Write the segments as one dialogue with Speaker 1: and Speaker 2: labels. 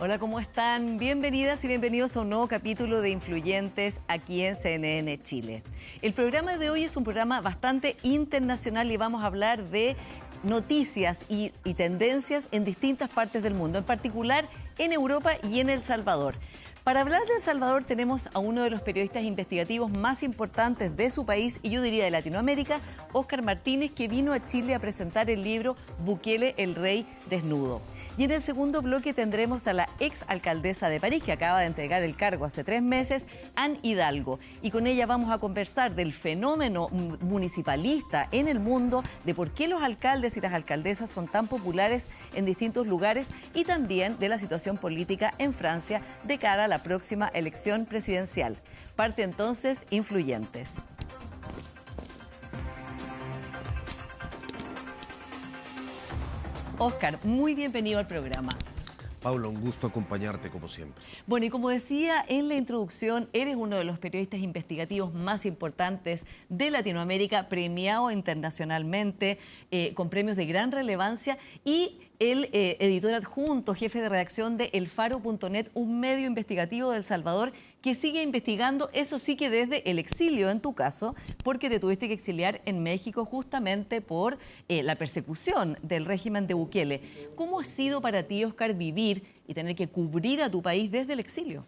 Speaker 1: Hola, ¿cómo están? Bienvenidas y bienvenidos a un nuevo capítulo de Influyentes aquí en CNN Chile. El programa de hoy es un programa bastante internacional y vamos a hablar de noticias y tendencias en distintas partes del mundo, en particular en Europa y en El Salvador. Para hablar de El Salvador tenemos a uno de los periodistas investigativos más importantes de su país y yo diría de Latinoamérica, Óscar Martínez, que vino a Chile a presentar el libro Bukele, el rey desnudo. Y en el segundo bloque tendremos a la ex alcaldesa de París, que acaba de entregar el cargo hace 3 meses, Anne Hidalgo. Y con ella vamos a conversar del fenómeno municipalista en el mundo, de por qué los alcaldes y las alcaldesas son tan populares en distintos lugares y también de la situación política en Francia de cara a la próxima elección presidencial. Parte entonces Influyentes. Óscar, muy bienvenido al programa.
Speaker 2: Paula, un gusto acompañarte como siempre.
Speaker 1: Bueno, y como decía en la introducción, eres uno de los periodistas investigativos más importantes de Latinoamérica, premiado internacionalmente, con premios de gran relevancia, y el editor adjunto, jefe de redacción de elfaro.net, un medio investigativo de El Salvador que sigue investigando, eso sí que desde el exilio en tu caso, porque te tuviste que exiliar en México justamente por la persecución del régimen de Bukele. ¿Cómo ha sido para ti, Óscar, vivir y tener que cubrir a tu país desde el exilio?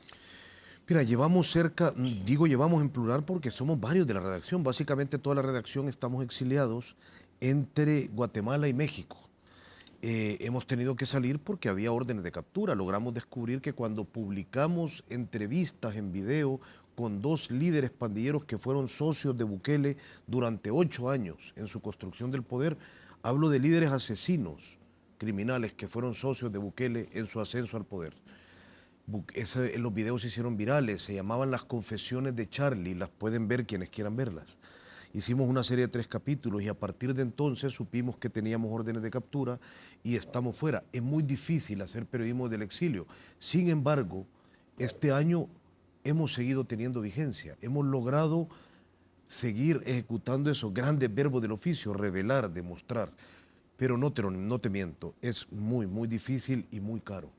Speaker 2: Mira, llevamos llevamos en plural porque somos varios de la redacción. Básicamente toda la redacción estamos exiliados entre Guatemala y México. Hemos tenido que salir porque había órdenes de captura. Logramos descubrir que cuando publicamos entrevistas en video con 2 líderes pandilleros que fueron socios de Bukele durante 8 años en su construcción del poder, hablo de líderes asesinos, criminales que fueron socios de Bukele en su ascenso al poder. Los videos se hicieron virales, se llamaban Las Confesiones de Charlie, las pueden ver quienes quieran verlas. Hicimos una serie de 3 capítulos y a partir de entonces supimos que teníamos órdenes de captura y estamos fuera. Es muy difícil hacer periodismo del exilio. Sin embargo, este año hemos seguido teniendo vigencia. Hemos logrado seguir ejecutando esos grandes verbos del oficio, revelar, demostrar. Pero no te miento, es muy, muy difícil y muy caro.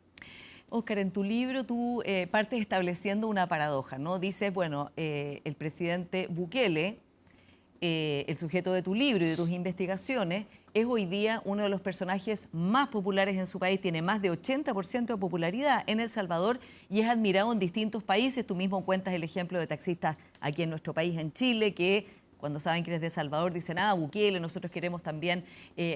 Speaker 1: Óscar, en tu libro tú partes estableciendo una paradoja, ¿no? Dices, bueno, el presidente Bukele, el sujeto de tu libro y de tus investigaciones, es hoy día uno de los personajes más populares en su país, tiene más de 80% de popularidad en El Salvador y es admirado en distintos países. Tú mismo cuentas el ejemplo de taxistas aquí en nuestro país, en Chile, que cuando saben que eres de El Salvador dicen, Bukele, nosotros queremos también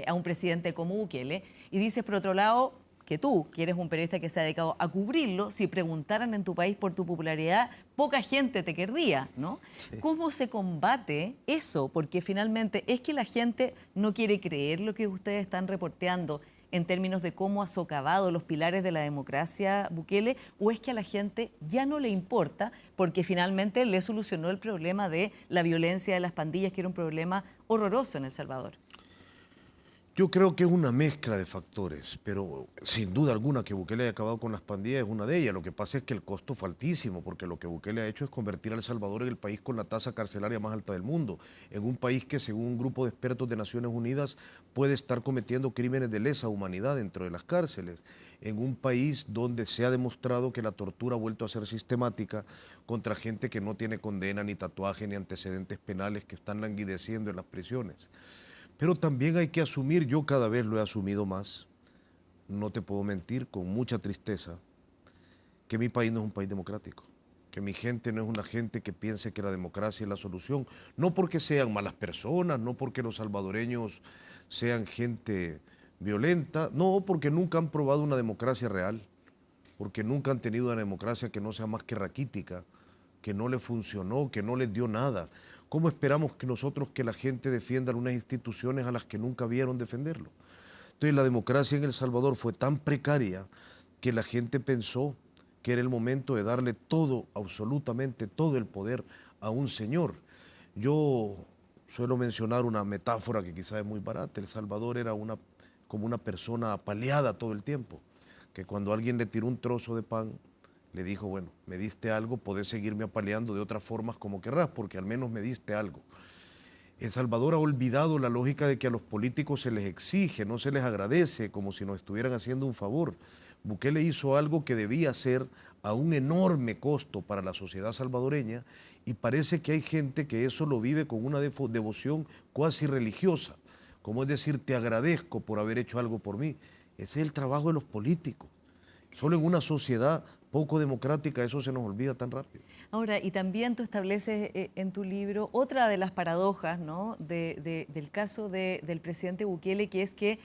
Speaker 1: a un presidente como Bukele. Y dices, por otro lado, que tú, que eres un periodista que se ha dedicado a cubrirlo, si preguntaran en tu país por tu popularidad, poca gente te querría, ¿no? Sí. ¿Cómo se combate eso? Porque finalmente es que la gente no quiere creer lo que ustedes están reporteando en términos de cómo ha socavado los pilares de la democracia Bukele, o es que a la gente ya no le importa porque finalmente le solucionó el problema de la violencia de las pandillas, que era un problema horroroso en El Salvador.
Speaker 2: Yo creo que es una mezcla de factores, pero sin duda alguna que Bukele haya acabado con las pandillas es una de ellas. Lo que pasa es que el costo fue altísimo, porque lo que Bukele ha hecho es convertir a El Salvador en el país con la tasa carcelaria más alta del mundo, en un país que según un grupo de expertos de Naciones Unidas puede estar cometiendo crímenes de lesa humanidad dentro de las cárceles, en un país donde se ha demostrado que la tortura ha vuelto a ser sistemática contra gente que no tiene condena, ni tatuaje, ni antecedentes penales, que están languideciendo en las prisiones. Pero también hay que asumir, yo cada vez lo he asumido más, no te puedo mentir, con mucha tristeza, que mi país no es un país democrático, que mi gente no es una gente que piense que la democracia es la solución, no porque sean malas personas, no porque los salvadoreños sean gente violenta, no, porque nunca han probado una democracia real, porque nunca han tenido una democracia que no sea más que raquítica, que no le funcionó, que no les dio nada. ¿Cómo esperamos que nosotros, que la gente defienda unas instituciones a las que nunca vieron defenderlo? Entonces la democracia en El Salvador fue tan precaria que la gente pensó que era el momento de darle todo, absolutamente todo el poder a un señor. Yo suelo mencionar una metáfora que quizás es muy barata. El Salvador era como una persona apaleada todo el tiempo, que cuando alguien le tiró un trozo de pan, le dijo, bueno, me diste algo, podés seguirme apaleando de otras formas como querrás, porque al menos me diste algo. El Salvador ha olvidado la lógica de que a los políticos se les exige, no se les agradece, como si nos estuvieran haciendo un favor. Bukele hizo algo que debía ser a un enorme costo para la sociedad salvadoreña y parece que hay gente que eso lo vive con una devoción cuasi religiosa, como es decir, te agradezco por haber hecho algo por mí. Ese es el trabajo de los políticos. Solo en una sociedad poco democrática eso se nos olvida tan rápido.
Speaker 1: Ahora, y también tú estableces en tu libro otra de las paradojas, ¿no?, del caso del presidente Bukele, que es que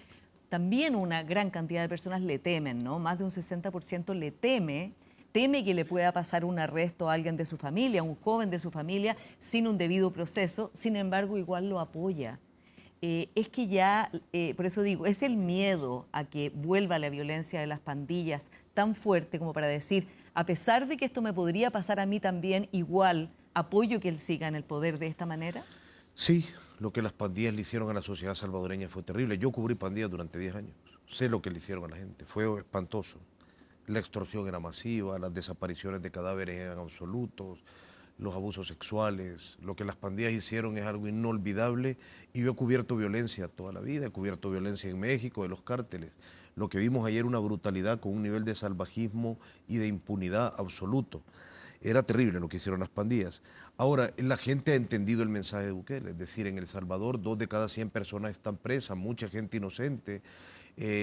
Speaker 1: también una gran cantidad de personas le temen, ¿no? Más de un 60% le teme que le pueda pasar un arresto a alguien de su familia, a un joven de su familia, sin un debido proceso, sin embargo, igual lo apoya. Es que ya, por eso digo, es el miedo a que vuelva la violencia de las pandillas tan fuerte como para decir, a pesar de que esto me podría pasar a mí también, igual apoyo que él siga en el poder de esta manera.
Speaker 2: Sí, lo que las pandillas le hicieron a la sociedad salvadoreña fue terrible. Yo cubrí pandillas durante 10 años. Sé lo que le hicieron a la gente. Fue espantoso. La extorsión era masiva, las desapariciones de cadáveres eran absolutos, los abusos sexuales. Lo que las pandillas hicieron es algo inolvidable y yo he cubierto violencia toda la vida. He cubierto violencia en México, de los cárteles. Lo que vimos ayer, una brutalidad con un nivel de salvajismo y de impunidad absoluto. Era terrible lo que hicieron las pandillas. Ahora, la gente ha entendido el mensaje de Bukele, es decir, en El Salvador 2 de cada 100 personas están presas, mucha gente inocente.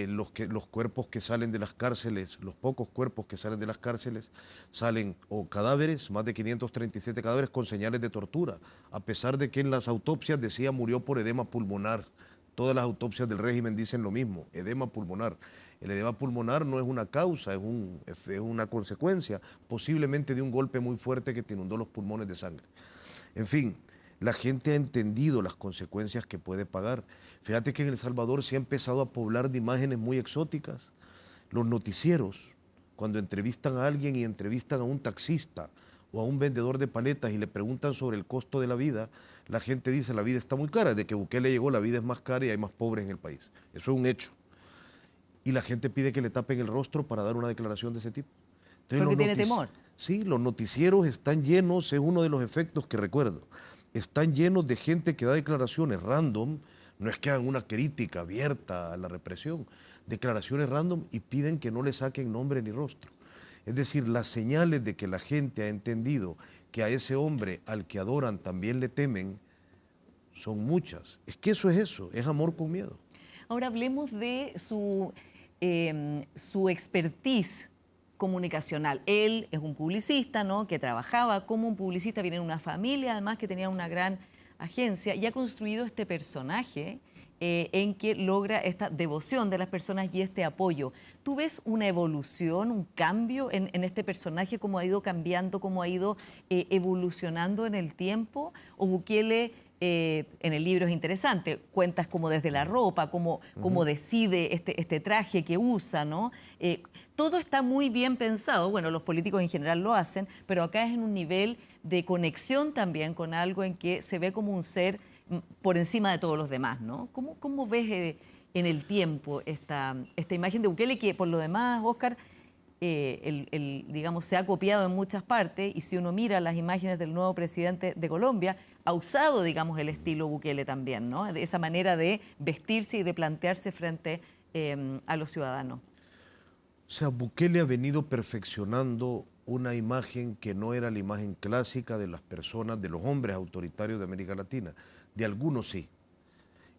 Speaker 2: Los cuerpos que salen de las cárceles, los pocos cuerpos que salen de las cárceles, salen o cadáveres, más de 537 cadáveres con señales de tortura, a pesar de que en las autopsias decía murió por edema pulmonar. Todas las autopsias del régimen dicen lo mismo, edema pulmonar. El edema pulmonar no es una causa, es una consecuencia, posiblemente de un golpe muy fuerte que te inundó los pulmones de sangre. En fin, la gente ha entendido las consecuencias que puede pagar. Fíjate que en El Salvador se ha empezado a poblar de imágenes muy exóticas. Los noticieros, cuando entrevistan a alguien y entrevistan a un taxista o a un vendedor de paletas y le preguntan sobre el costo de la vida, la gente dice la vida está muy cara. Desde que Bukele llegó la vida es más cara y hay más pobres en el país. Eso es un hecho. Y la gente pide que le tapen el rostro para dar una declaración de ese tipo. Entonces,
Speaker 1: Porque tiene temor.
Speaker 2: Sí, los noticieros están llenos, es uno de los efectos que recuerdo, están llenos de gente que da declaraciones random, no es que hagan una crítica abierta a la represión, declaraciones random y piden que no le saquen nombre ni rostro. Es decir, las señales de que la gente ha entendido que a ese hombre al que adoran también le temen son muchas. Es que eso, es amor con miedo.
Speaker 1: Ahora hablemos de su expertise comunicacional. Él es un publicista, ¿no?, que trabajaba como un publicista, viene de una familia además que tenía una gran agencia y ha construido este personaje en que logra esta devoción de las personas y este apoyo. ¿Tú ves una evolución, un cambio en este personaje, cómo ha ido cambiando, cómo ha ido evolucionando en el tiempo? ¿O Bukele, en el libro es interesante, cuentas como desde la ropa, cómo decide este traje que usa, ¿no? Todo está muy bien pensado, bueno, los políticos en general lo hacen, pero acá es en un nivel de conexión también con algo en que se ve como un ser por encima de todos los demás, ¿no? ¿Cómo ves en el tiempo esta imagen de Bukele que, por lo demás, Oscar, digamos, se ha copiado en muchas partes y si uno mira las imágenes del nuevo presidente de Colombia, ha usado, digamos, el estilo Bukele también, ¿no? De esa manera de vestirse y de plantearse frente a los ciudadanos.
Speaker 2: O sea, Bukele ha venido perfeccionando una imagen que no era la imagen clásica de las personas, de los hombres autoritarios de América Latina. De algunos sí,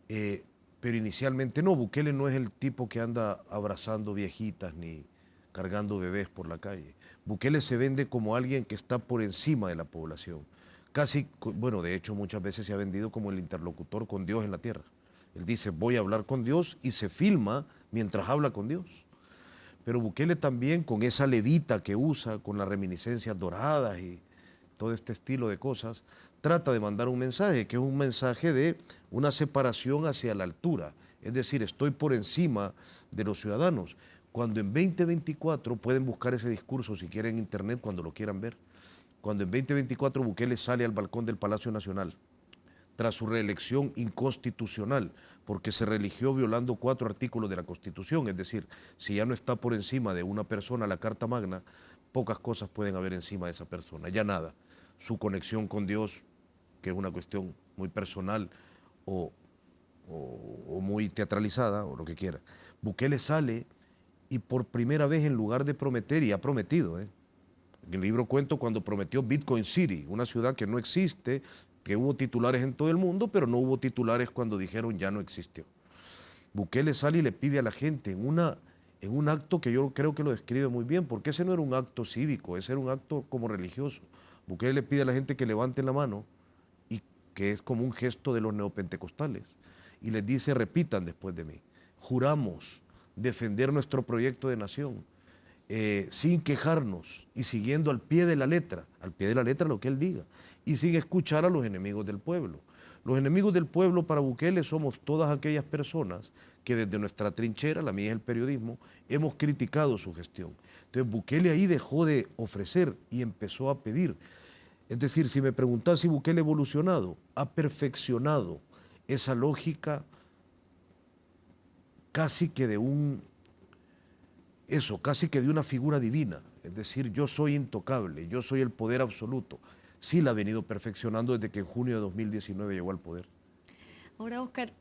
Speaker 2: pero inicialmente no. Bukele no es el tipo que anda abrazando viejitas ni cargando bebés por la calle. Bukele se vende como alguien que está por encima de la población. Casi, bueno, de hecho muchas veces se ha vendido como el interlocutor con Dios en la tierra. Él dice, voy a hablar con Dios y se filma mientras habla con Dios. Pero Bukele también, con esa levita que usa, con las reminiscencias doradas y todo este estilo de cosas, trata de mandar un mensaje, que es un mensaje de una separación hacia la altura. Es decir, estoy por encima de los ciudadanos. Cuando en 2024, pueden buscar ese discurso si quieren en internet, cuando lo quieran ver, cuando en 2024 Bukele sale al balcón del Palacio Nacional, tras su reelección inconstitucional, porque se reeligió violando 4 artículos de la Constitución, es decir, si ya no está por encima de una persona la Carta Magna, pocas cosas pueden haber encima de esa persona, ya nada. Su conexión con Dios, que es una cuestión muy personal o muy teatralizada, o lo que quiera. Bukele sale y por primera vez en lugar de prometer, y ha prometido, en el libro cuento cuando prometió Bitcoin City, una ciudad que no existe, que hubo titulares en todo el mundo, pero no hubo titulares cuando dijeron ya no existió. Bukele sale y le pide a la gente en un acto que yo creo que lo describe muy bien, porque ese no era un acto cívico, ese era un acto como religioso. Bukele le pide a la gente que levanten la mano, y que es como un gesto de los neopentecostales, y les dice, repitan después de mí, juramos defender nuestro proyecto de nación, sin quejarnos y siguiendo al pie de la letra lo que él diga, y sin escuchar a los enemigos del pueblo. Los enemigos del pueblo para Bukele somos todas aquellas personas que desde nuestra trinchera, la mía es el periodismo, hemos criticado su gestión. Entonces Bukele ahí dejó de ofrecer y empezó a pedir. Es decir, si me preguntás si Bukele ha evolucionado, ha perfeccionado esa lógica casi que de casi que de una figura divina. Es decir, yo soy intocable, yo soy el poder absoluto. Sí la ha venido perfeccionando desde que en junio de 2019 llegó al poder.
Speaker 1: Ahora, Óscar,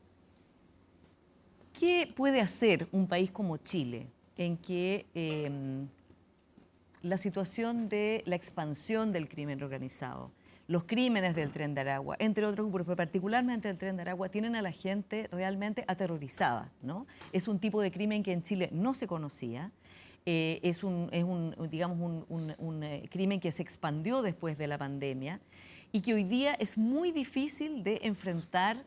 Speaker 1: ¿qué puede hacer un país como Chile en que la situación de la expansión del crimen organizado, los crímenes del Tren de Aragua, entre otros grupos, pero particularmente el Tren de Aragua, tienen a la gente realmente aterrorizada, ¿no? Es un tipo de crimen que en Chile no se conocía, digamos, un crimen que se expandió después de la pandemia y que hoy día es muy difícil de enfrentar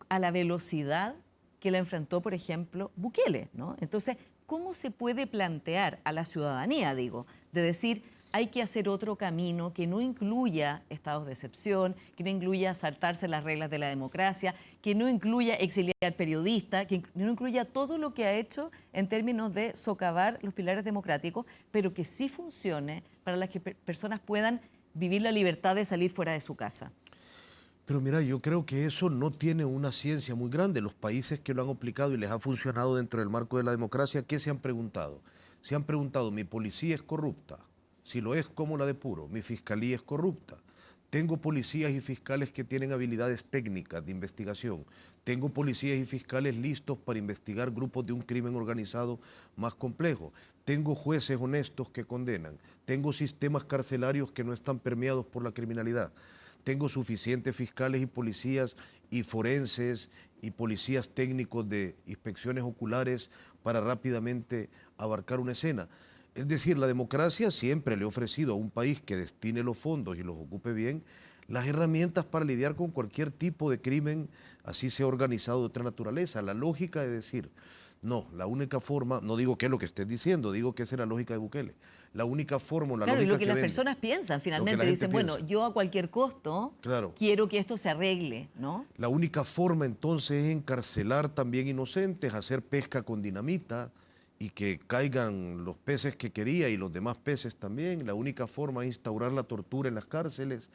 Speaker 1: a la velocidad que la enfrentó, por ejemplo, Bukele, ¿no? Entonces, ¿cómo se puede plantear a la ciudadanía, digo, de decir, hay que hacer otro camino que no incluya estados de excepción, que no incluya saltarse las reglas de la democracia, que no incluya exiliar periodistas, que no incluya todo lo que ha hecho en términos de socavar los pilares democráticos, pero que sí funcione para las que personas puedan vivir la libertad de salir fuera de su casa?
Speaker 2: Pero mira, yo creo que eso no tiene una ciencia muy grande. Los países que lo han aplicado y les ha funcionado dentro del marco de la democracia, ¿qué se han preguntado? Se han preguntado, ¿mi policía es corrupta? Si lo es, ¿cómo la depuro? ¿Mi fiscalía es corrupta? Tengo policías y fiscales que tienen habilidades técnicas de investigación. Tengo policías y fiscales listos para investigar grupos de un crimen organizado más complejo. Tengo jueces honestos que condenan. Tengo sistemas carcelarios que no están permeados por la criminalidad. Tengo suficientes fiscales y policías y forenses y policías técnicos de inspecciones oculares para rápidamente abarcar una escena. Es decir, la democracia siempre le ha ofrecido a un país que destine los fondos y los ocupe bien las herramientas para lidiar con cualquier tipo de crimen, así sea organizado de otra naturaleza. La lógica de decir, no, la única forma, no digo que es lo que estés diciendo, digo que esa es la lógica de Bukele. La única forma, la
Speaker 1: Claro, y
Speaker 2: lógica
Speaker 1: lo que
Speaker 2: que
Speaker 1: las
Speaker 2: vende,
Speaker 1: personas piensan
Speaker 2: lo que
Speaker 1: finalmente,
Speaker 2: la gente
Speaker 1: dicen, bueno,
Speaker 2: piensa.
Speaker 1: yo a cualquier costo
Speaker 2: Claro.
Speaker 1: quiero que esto se arregle, ¿no?
Speaker 2: La única forma entonces es encarcelar también inocentes, hacer pesca con dinamita y que caigan los peces que quería y los demás peces también. La única forma es instaurar la tortura en las cárceles,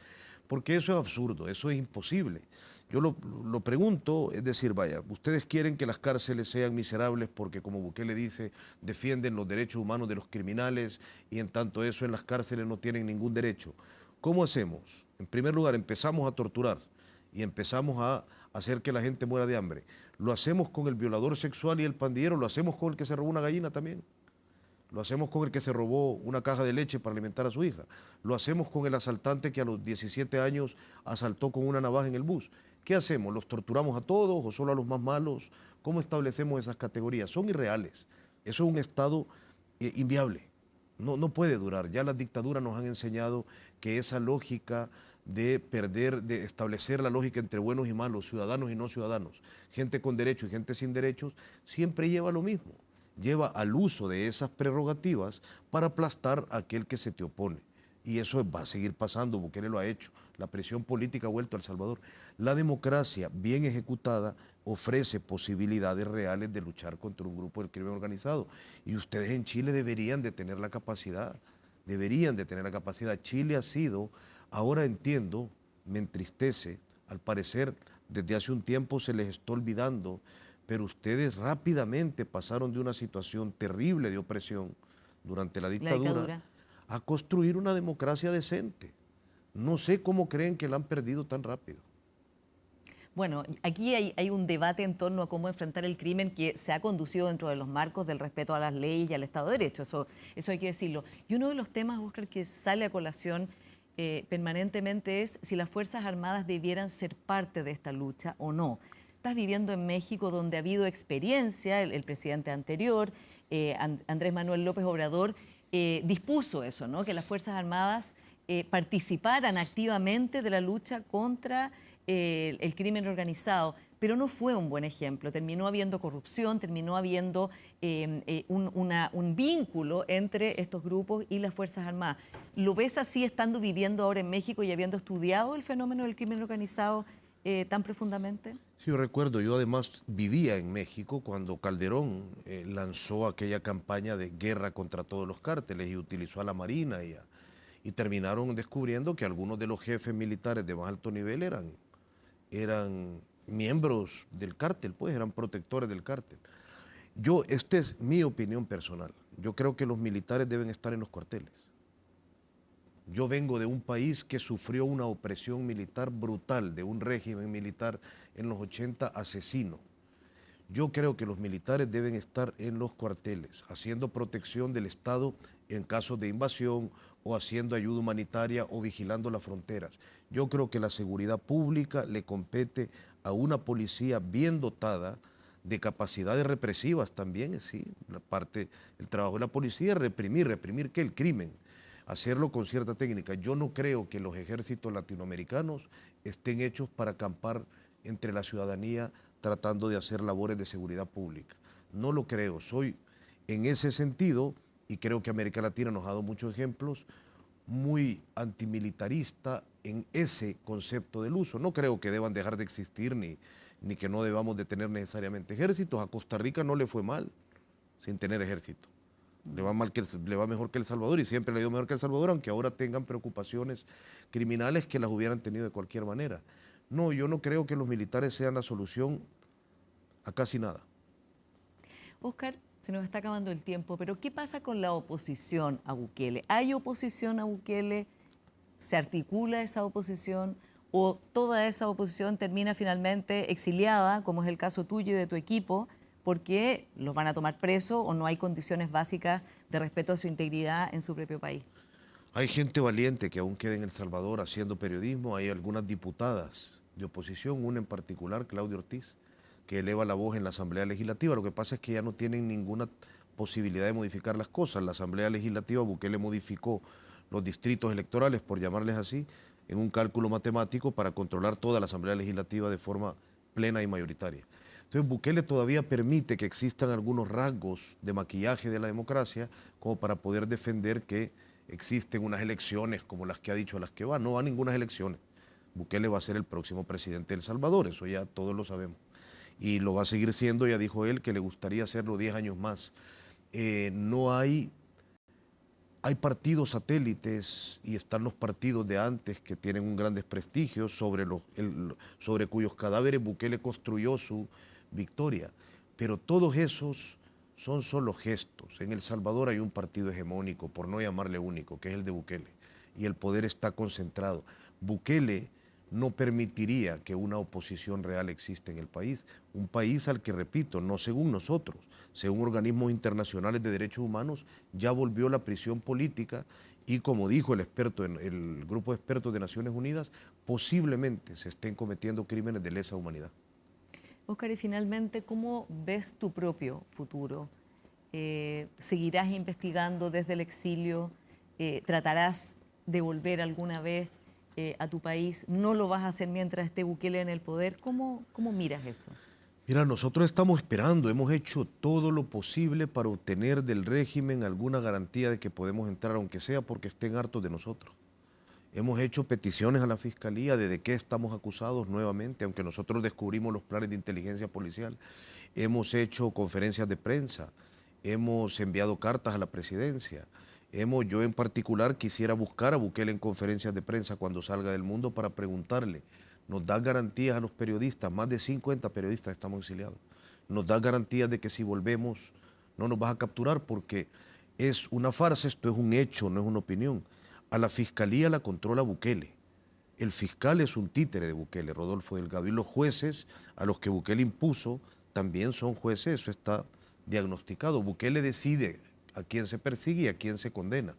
Speaker 2: porque eso es absurdo, eso es imposible. Yo lo pregunto, es decir, vaya, ustedes quieren que las cárceles sean miserables porque, como Bukele dice, defienden los derechos humanos de los criminales y en tanto eso en las cárceles no tienen ningún derecho. ¿Cómo hacemos? En primer lugar, empezamos a torturar y empezamos a hacer que la gente muera de hambre. Lo hacemos con el violador sexual y el pandillero, lo hacemos con el que se robó una gallina también. Lo hacemos con el que se robó una caja de leche para alimentar a su hija. Lo hacemos con el asaltante que a los 17 años asaltó con una navaja en el bus. ¿Qué hacemos? ¿Los torturamos a todos o solo a los más malos? ¿Cómo establecemos esas categorías? Son irreales. Eso es un estado inviable. No puede durar. Ya las dictaduras nos han enseñado que esa lógica de establecer la lógica entre buenos y malos, ciudadanos y no ciudadanos, gente con derechos y gente sin derechos, siempre lleva a lo mismo. Lleva al uso de esas prerrogativas para aplastar a aquel que se te opone. Y eso va a seguir pasando, Bukele lo ha hecho. La presión política ha vuelto a El Salvador. La democracia, bien ejecutada, ofrece posibilidades reales de luchar contra un grupo del crimen organizado. Y ustedes en Chile deberían de tener la capacidad, deberían de tener la capacidad. Chile ha sido, ahora entiendo, me entristece, al parecer desde hace un tiempo se les está olvidando, pero ustedes rápidamente pasaron de una situación terrible de opresión durante la
Speaker 1: La
Speaker 2: dictadura a construir una democracia decente. No sé cómo creen que la han perdido tan rápido.
Speaker 1: Bueno, aquí hay un debate en torno a cómo enfrentar el crimen que se ha conducido dentro de los marcos del respeto a las leyes y al Estado de Derecho, eso hay que decirlo. Y uno de los temas, Óscar, que sale a colación permanentemente es si las Fuerzas Armadas debieran ser parte de esta lucha o no. Estás viviendo en México, donde ha habido experiencia, el presidente anterior, Andrés Manuel López Obrador, dispuso eso, ¿no? Que las Fuerzas Armadas participaran activamente de la lucha contra el crimen organizado, pero no fue un buen ejemplo. Terminó habiendo corrupción, terminó habiendo un vínculo entre estos grupos y las Fuerzas Armadas. ¿Lo ves así estando viviendo ahora en México y habiendo estudiado el fenómeno del crimen organizado tan profundamente?
Speaker 2: Sí, yo recuerdo, yo además vivía en México cuando Calderón lanzó aquella campaña de guerra contra todos los cárteles y utilizó a la Marina y terminaron descubriendo que algunos de los jefes militares de más alto nivel eran miembros del cártel, pues eran protectores del cártel. Esta es mi opinión personal. Yo creo que los militares deben estar en los cuarteles. Yo vengo de un país que sufrió una opresión militar brutal, de un régimen militar en los 80 asesino. Yo creo que los militares deben estar en los cuarteles, haciendo protección del Estado en casos de invasión o haciendo ayuda humanitaria o vigilando las fronteras. Yo creo que la seguridad pública le compete a una policía bien dotada de capacidades represivas también, sí, el trabajo de la policía es reprimir que el crimen, hacerlo con cierta técnica. Yo no creo que los ejércitos latinoamericanos estén hechos para acampar entre la ciudadanía tratando de hacer labores de seguridad pública. No lo creo, soy en ese sentido, y creo que América Latina nos ha dado muchos ejemplos, muy antimilitarista en ese concepto del uso. No creo que deban dejar de existir ni que no debamos de tener necesariamente ejércitos. A Costa Rica no le fue mal sin tener ejército. Le va mejor que El Salvador y siempre le ha ido mejor que El Salvador, aunque ahora tengan preocupaciones criminales que las hubieran tenido de cualquier manera. No, yo no creo que los militares sean la solución a casi nada.
Speaker 1: Óscar, se nos está acabando el tiempo, pero ¿qué pasa con la oposición a Bukele? ¿Hay oposición a Bukele? ¿Se articula esa oposición? ¿O toda esa oposición termina finalmente exiliada, como es el caso tuyo y de tu equipo, porque los van a tomar presos o no hay condiciones básicas de respeto a su integridad en su propio país?
Speaker 2: Hay gente valiente que aún queda en El Salvador haciendo periodismo. Hay algunas diputadas de oposición, una en particular, Claudia Ortiz, que eleva la voz en la Asamblea Legislativa. Lo que pasa es que ya no tienen ninguna posibilidad de modificar las cosas. La Asamblea Legislativa, Bukele modificó los distritos electorales, por llamarles así, en un cálculo matemático para controlar toda la Asamblea Legislativa de forma plena y mayoritaria. Entonces Bukele todavía permite que existan algunos rasgos de maquillaje de la democracia como para poder defender que existen unas elecciones como las que ha dicho a las que va. No va a ninguna elecciones. Bukele va a ser el próximo presidente de El Salvador, eso ya todos lo sabemos. Y lo va a seguir siendo, ya dijo él, que le gustaría hacerlo 10 años más. No hay partidos satélites y están los partidos de antes que tienen un gran desprestigio sobre cuyos cadáveres Bukele construyó su victoria. Pero todos esos son solo gestos. En El Salvador hay un partido hegemónico, por no llamarle único, que es el de Bukele, y el poder está concentrado. Bukele no permitiría que una oposición real exista en el país, un país al que, repito, no según nosotros, según organismos internacionales de derechos humanos, ya volvió la prisión política y, como dijo el grupo de expertos de Naciones Unidas, posiblemente se estén cometiendo crímenes de lesa humanidad.
Speaker 1: Óscar, y finalmente, ¿cómo ves tu propio futuro? ¿Seguirás investigando desde el exilio? ¿Tratarás de volver alguna vez a tu país? ¿No lo vas a hacer mientras esté Bukele en el poder? ¿Cómo miras eso?
Speaker 2: Mira, nosotros estamos esperando, hemos hecho todo lo posible para obtener del régimen alguna garantía de que podemos entrar, aunque sea porque estén hartos de nosotros. Hemos hecho peticiones a la Fiscalía de qué estamos acusados nuevamente, aunque nosotros descubrimos los planes de inteligencia policial. Hemos hecho conferencias de prensa, hemos enviado cartas a la presidencia. Yo en particular quisiera buscar a Bukele en conferencias de prensa cuando salga del mundo para preguntarle, ¿nos da garantías a los periodistas? Más de 50 periodistas estamos exiliados. ¿Nos da garantías de que si volvemos no nos vas a capturar? Porque es una farsa, esto es un hecho, no es una opinión. A la Fiscalía la controla Bukele. El fiscal es un títere de Bukele, Rodolfo Delgado, y los jueces a los que Bukele impuso también son jueces, eso está diagnosticado. Bukele decide a quién se persigue y a quién se condena.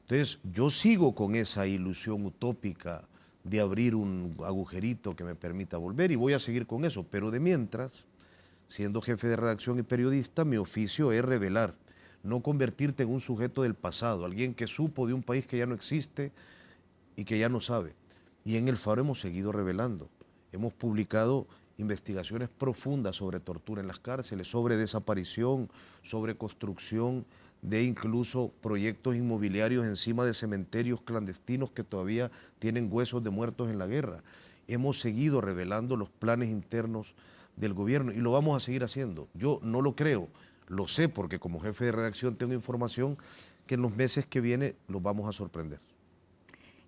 Speaker 2: Entonces, yo sigo con esa ilusión utópica de abrir un agujerito que me permita volver y voy a seguir con eso, pero de mientras, siendo jefe de redacción y periodista, mi oficio es revelar, no convertirte en un sujeto del pasado, alguien que supo de un país que ya no existe y que ya no sabe. Y en El Faro hemos seguido revelando. Hemos publicado investigaciones profundas sobre tortura en las cárceles, sobre desaparición, sobre construcción de incluso proyectos inmobiliarios encima de cementerios clandestinos que todavía tienen huesos de muertos en la guerra. Hemos seguido revelando los planes internos del gobierno y lo vamos a seguir haciendo. Yo no lo creo, lo sé porque como jefe de redacción tengo información que en los meses que vienen los vamos a sorprender.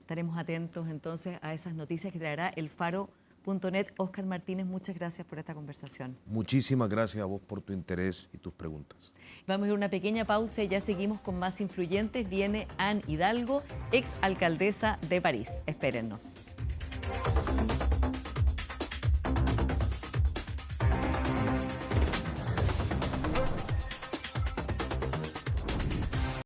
Speaker 1: Estaremos atentos entonces a esas noticias que traerá elfaro.net. Óscar Martínez, muchas gracias por esta conversación.
Speaker 2: Muchísimas gracias a vos por tu interés y tus preguntas.
Speaker 1: Vamos a ir a una pequeña pausa y ya seguimos con más influyentes. Viene Anne Hidalgo, ex alcaldesa de París. Espérennos.